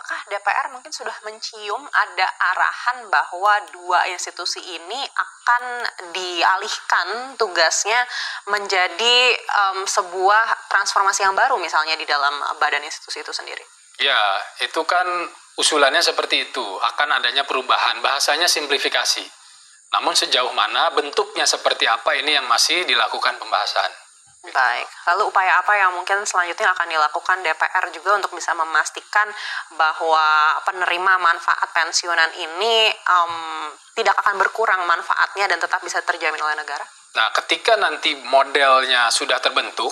apakah DPR mungkin sudah mencium ada arahan bahwa dua institusi ini akan dialihkan tugasnya menjadi sebuah transformasi yang baru misalnya di dalam badan institusi itu sendiri? Ya, itu kan usulannya seperti itu, akan adanya perubahan, bahasanya simplifikasi. Namun sejauh mana, bentuknya seperti apa, ini yang masih dilakukan pembahasan. Baik, lalu upaya apa yang mungkin selanjutnya akan dilakukan DPR juga untuk bisa memastikan bahwa penerima manfaat pensiunan ini tidak akan berkurang manfaatnya dan tetap bisa terjamin oleh negara? Nah, ketika nanti modelnya sudah terbentuk,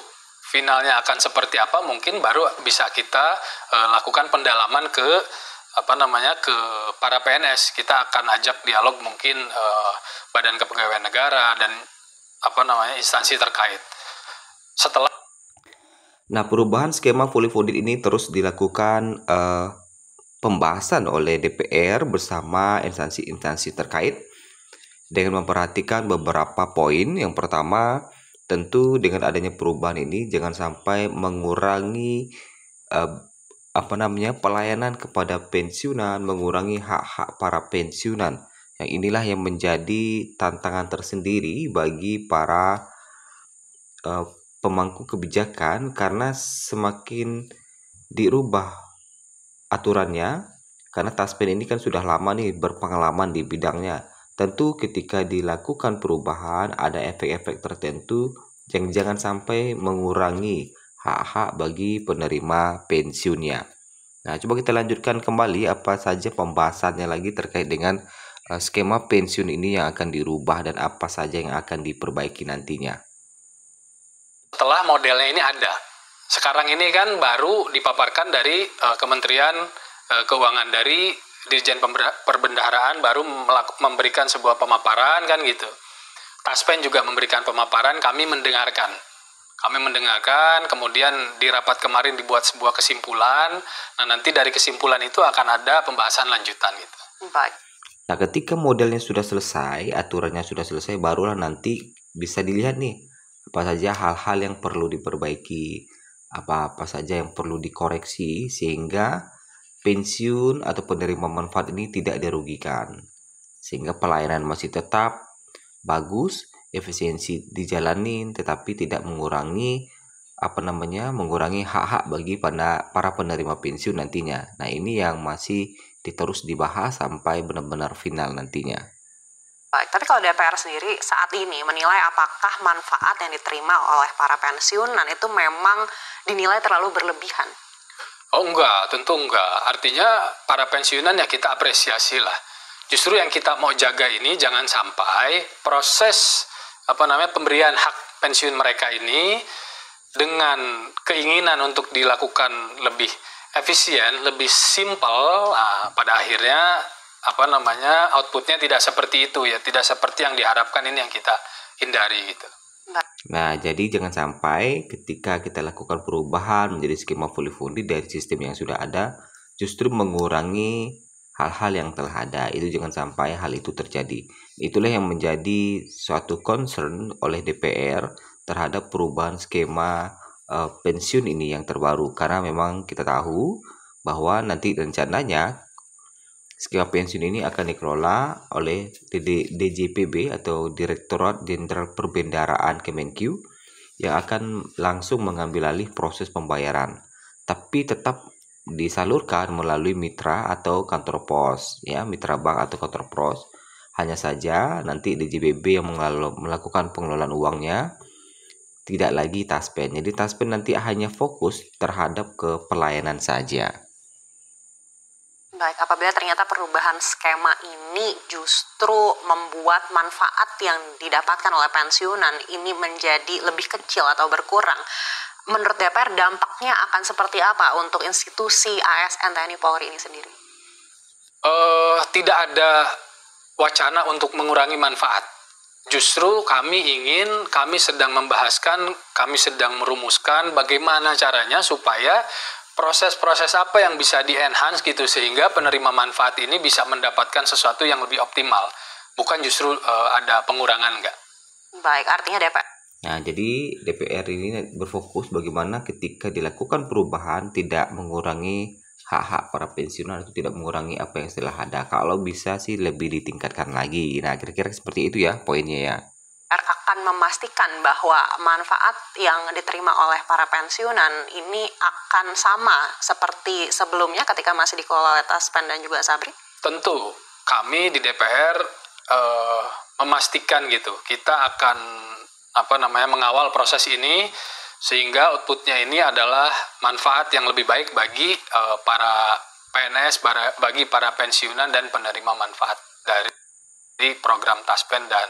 finalnya akan seperti apa, mungkin baru bisa kita lakukan pendalaman ke ke para PNS. Kita akan ajak dialog mungkin Badan Kepegawaian Negara dan instansi terkait. Nah, perubahan skema fully funded ini terus dilakukan pembahasan oleh DPR bersama instansi-instansi terkait dengan memperhatikan beberapa poin. Yang pertama, tentu dengan adanya perubahan ini jangan sampai mengurangi pelayanan kepada pensiunan, mengurangi hak-hak para pensiunan. Yang inilah yang menjadi tantangan tersendiri bagi para pemangku kebijakan, karena semakin dirubah aturannya, karena Taspen ini kan sudah lama nih berpengalaman di bidangnya. Tentu ketika dilakukan perubahan ada efek-efek tertentu yang jangan sampai mengurangi hak-hak bagi penerima pensiunnya. Nah, coba kita lanjutkan kembali apa saja pembahasannya lagi terkait dengan skema pensiun ini yang akan dirubah dan apa saja yang akan diperbaiki nantinya. Setelah modelnya ini ada, sekarang ini kan baru dipaparkan dari Kementerian Keuangan, dari Dirjen Perbendaharaan baru memberikan sebuah pemaparan kan gitu. Taspen juga memberikan pemaparan, kami mendengarkan, kemudian di rapat kemarin dibuat sebuah kesimpulan. Nah, nanti dari kesimpulan itu akan ada pembahasan lanjutan gitu. Baik. Nah, ketika modelnya sudah selesai, aturannya sudah selesai, barulah nanti bisa dilihat nih apa saja hal-hal yang perlu diperbaiki, apa saja yang perlu dikoreksi sehingga pensiun atau penerima manfaat ini tidak dirugikan, sehingga pelayanan masih tetap bagus, efisiensi dijalanin, tetapi tidak mengurangi mengurangi hak-hak bagi para penerima pensiun nantinya. Nah, ini yang masih terus dibahas sampai benar-benar final nantinya. Baik, tapi kalau DPR sendiri saat ini menilai apakah manfaat yang diterima oleh para pensiunan itu memang dinilai terlalu berlebihan? Oh enggak, tentu enggak. Artinya para pensiunan ya kita apresiasi lah. Justru yang kita mau jaga ini jangan sampai proses pemberian hak pensiun mereka ini dengan keinginan untuk dilakukan lebih efisien, lebih simpel, pada akhirnya outputnya tidak seperti itu ya, tidak seperti yang diharapkan. Ini yang kita hindari gitu. Nah, jadi jangan sampai ketika kita lakukan perubahan menjadi skema fully funded dari sistem yang sudah ada, justru mengurangi hal-hal yang telah ada. Itu jangan sampai hal itu terjadi. Itulah yang menjadi suatu concern oleh DPR terhadap perubahan skema pensiun ini yang terbaru, karena memang kita tahu bahwa nanti rencananya skema pensiun ini akan dikelola oleh DJPB atau Direktorat Jenderal Perbendaharaan Kemenkyu yang akan langsung mengambil alih proses pembayaran, tapi tetap disalurkan melalui mitra atau kantor pos, ya, mitra bank atau kantor pos. Hanya saja nanti DJPB yang melakukan pengelolaan uangnya, tidak lagi Taspen. Jadi Taspen nanti hanya fokus terhadap ke pelayanan saja. Baik, apabila ternyata perubahan skema ini justru membuat manfaat yang didapatkan oleh pensiunan ini menjadi lebih kecil atau berkurang, menurut DPR dampaknya akan seperti apa untuk institusi ASN TNI Polri ini sendiri? Tidak ada wacana untuk mengurangi manfaat. Justru kami sedang membahaskan, kami sedang merumuskan bagaimana caranya supaya proses-proses apa yang bisa di-enhance gitu, sehingga penerima manfaat ini bisa mendapatkan sesuatu yang lebih optimal. Bukan justru ada pengurangan, enggak. Baik, artinya DPR. Nah, jadi DPR ini berfokus bagaimana ketika dilakukan perubahan tidak mengurangi hak-hak para pensiunan itu tidak mengurangi apa yang sudah ada. Kalau bisa sih lebih ditingkatkan lagi. Nah, kira-kira seperti itu ya poinnya ya. Akan memastikan bahwa manfaat yang diterima oleh para pensiunan ini akan sama seperti sebelumnya ketika masih dikelola oleh Taspen dan juga Sabri? Tentu kami di DPR memastikan gitu, kita akan mengawal proses ini sehingga outputnya ini adalah manfaat yang lebih baik bagi para PNS, bagi para pensiunan dan penerima manfaat dari program Taspen dan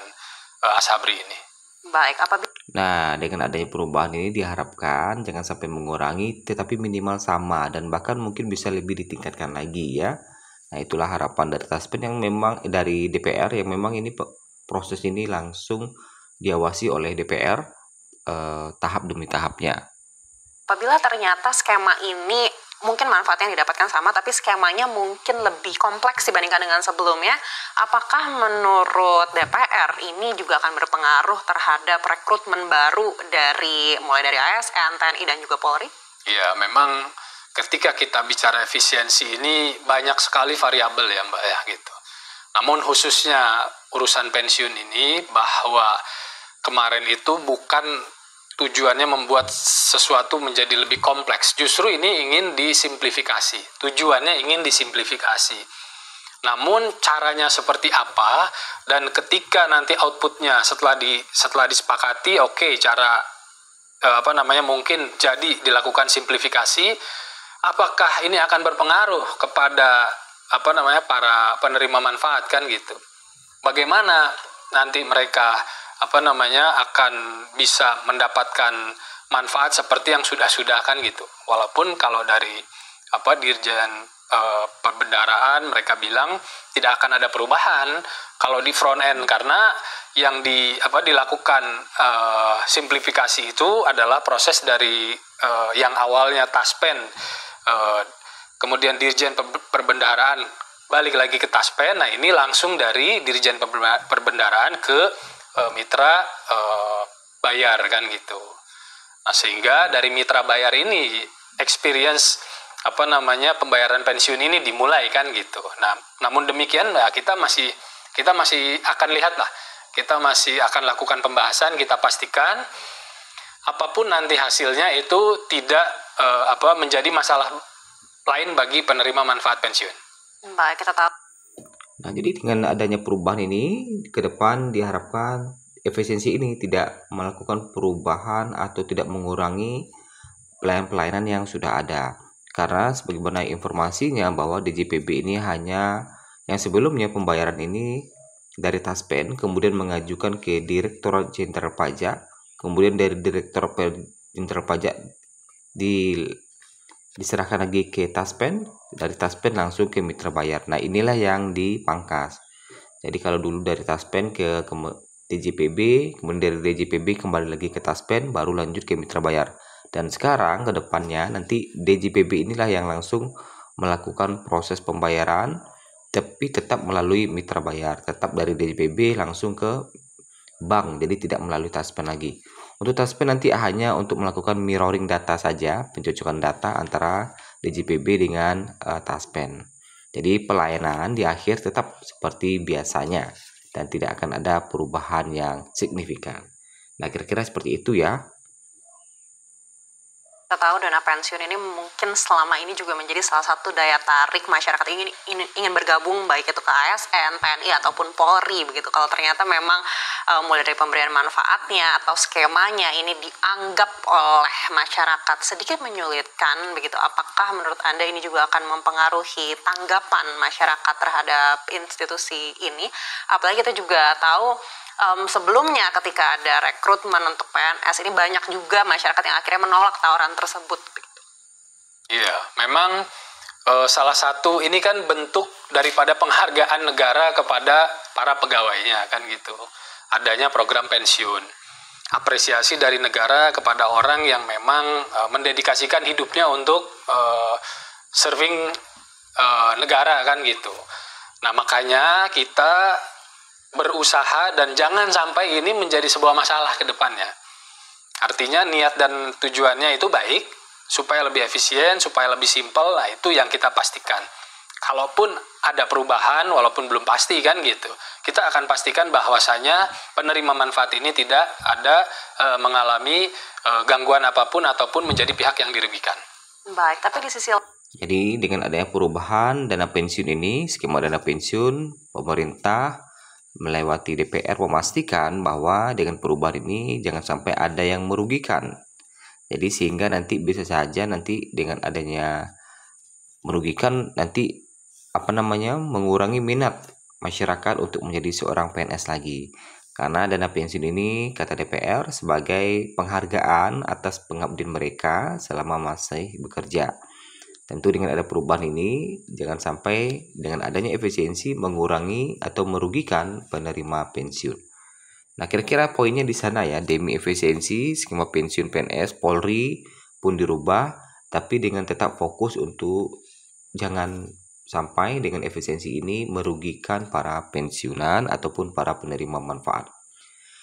Asabri ini. Baik, Nah, dengan adanya perubahan ini diharapkan jangan sampai mengurangi, tetapi minimal sama dan bahkan mungkin bisa lebih ditingkatkan lagi ya. Nah, itulah harapan dari Taspen yang memang dari DPR yang memang ini proses ini langsung diawasi oleh DPR tahap demi tahapnya. Apabila ternyata skema ini mungkin manfaatnya yang didapatkan sama, tapi skemanya mungkin lebih kompleks dibandingkan dengan sebelumnya, apakah menurut DPR ini juga akan berpengaruh terhadap rekrutmen baru mulai dari ASN, TNI, dan juga Polri? Ya, memang ketika kita bicara efisiensi ini banyak sekali variabel ya Mbak ya gitu. Namun khususnya urusan pensiun ini, bahwa kemarin itu bukan tujuannya membuat sesuatu menjadi lebih kompleks. Justru ini ingin disimplifikasi. Tujuannya ingin disimplifikasi. Namun caranya seperti apa, dan ketika nanti outputnya setelah disepakati, oke, cara mungkin jadi dilakukan simplifikasi, apakah ini akan berpengaruh kepada para penerima manfaat kan gitu. Bagaimana nanti mereka akan bisa mendapatkan manfaat seperti yang sudah kan gitu. Walaupun kalau dari Dirjen Perbendaraan mereka bilang tidak akan ada perubahan kalau di front end, karena yang dilakukan simplifikasi itu adalah proses dari yang awalnya Taspen, kemudian Dirjen Perbendaraan balik lagi ke Taspen. Nah, ini langsung dari Dirjen Perbendaraan ke mitra bayar kan gitu. Nah, sehingga dari mitra bayar ini experience pembayaran pensiun ini dimulai kan gitu. Nah, namun demikian ya kita masih akan lihat lah. Kita masih akan lakukan pembahasan, kita pastikan apapun nanti hasilnya itu tidak menjadi masalah lain bagi penerima manfaat pensiun. Baik, kita tahu. Nah, jadi dengan adanya perubahan ini ke depan diharapkan efisiensi ini tidak melakukan perubahan atau tidak mengurangi pelayanan yang sudah ada. Karena sebagaimana informasinya bahwa DJPB ini hanya yang sebelumnya pembayaran ini dari Taspen, kemudian mengajukan ke Direktorat Jenderal Pajak, kemudian dari Direktorat Jenderal Pajak diserahkan lagi ke Taspen, dari Taspen langsung ke mitra bayar. Nah, inilah yang dipangkas. Jadi kalau dulu dari Taspen ke DJPB, kemudian dari DJPB kembali lagi ke Taspen, baru lanjut ke mitra bayar. Dan sekarang ke depannya nanti DJPB inilah yang langsung melakukan proses pembayaran, tapi tetap melalui mitra bayar, tetap dari DJPB langsung ke bank, jadi tidak melalui Taspen lagi. Untuk Taspen nanti hanya untuk melakukan mirroring data saja, pencocokan data antara DJPB dengan Taspen. Jadi pelayanan di akhir tetap seperti biasanya dan tidak akan ada perubahan yang signifikan. Nah, kira-kira seperti itu ya. Kita tahu dana pensiun ini mungkin selama ini juga menjadi salah satu daya tarik masyarakat ingin bergabung, baik itu ke ASN, TNI ataupun Polri begitu. Kalau ternyata memang mulai dari pemberian manfaatnya atau skemanya ini dianggap oleh masyarakat sedikit menyulitkan begitu, apakah menurut Anda ini juga akan mempengaruhi tanggapan masyarakat terhadap institusi ini? Apalagi kita juga tahu sebelumnya ketika ada rekrutmen untuk PNS ini banyak juga masyarakat yang akhirnya menolak tawaran tersebut. Iya, memang salah satu ini kan bentuk daripada penghargaan negara kepada para pegawainya kan gitu. Adanya program pensiun, apresiasi dari negara kepada orang yang memang mendedikasikan hidupnya untuk serving negara kan gitu. Nah, makanya kita berusaha dan jangan sampai ini menjadi sebuah masalah ke depannya. Artinya niat dan tujuannya itu baik, supaya lebih efisien, supaya lebih simpel. Nah, itu yang kita pastikan. Kalaupun ada perubahan, walaupun belum pasti kan gitu, kita akan pastikan bahwasanya penerima manfaat ini tidak ada mengalami gangguan apapun ataupun menjadi pihak yang dirugikan. Baik, tapi di sisi Jadi dengan adanya perubahan dana pensiun ini, skema dana pensiun, pemerintah melewati DPR memastikan bahwa dengan perubahan ini jangan sampai ada yang merugikan. Jadi sehingga nanti bisa saja nanti dengan adanya merugikan nanti mengurangi minat masyarakat untuk menjadi seorang PNS lagi. Karena dana pensiun ini kata DPR sebagai penghargaan atas pengabdian mereka selama masih bekerja. Tentu dengan ada perubahan ini jangan sampai dengan adanya efisiensi mengurangi atau merugikan penerima pensiun. Nah, kira-kira poinnya di sana ya, demi efisiensi skema pensiun PNS Polri pun dirubah, tapi dengan tetap fokus untuk jangan sampai dengan efisiensi ini merugikan para pensiunan ataupun para penerima manfaat.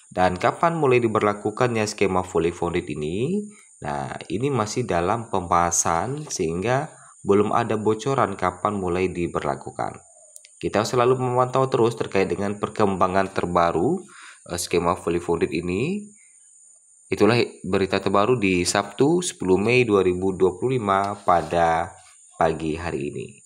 Dan kapan mulai diberlakukannya skema fully funded ini? Nah, ini masih dalam pembahasan sehingga belum ada bocoran kapan mulai diberlakukan. Kita selalu memantau terus terkait dengan perkembangan terbaru skema fully funded ini. Itulah berita terbaru di Sabtu 10 Mei 2025 pada pagi hari ini.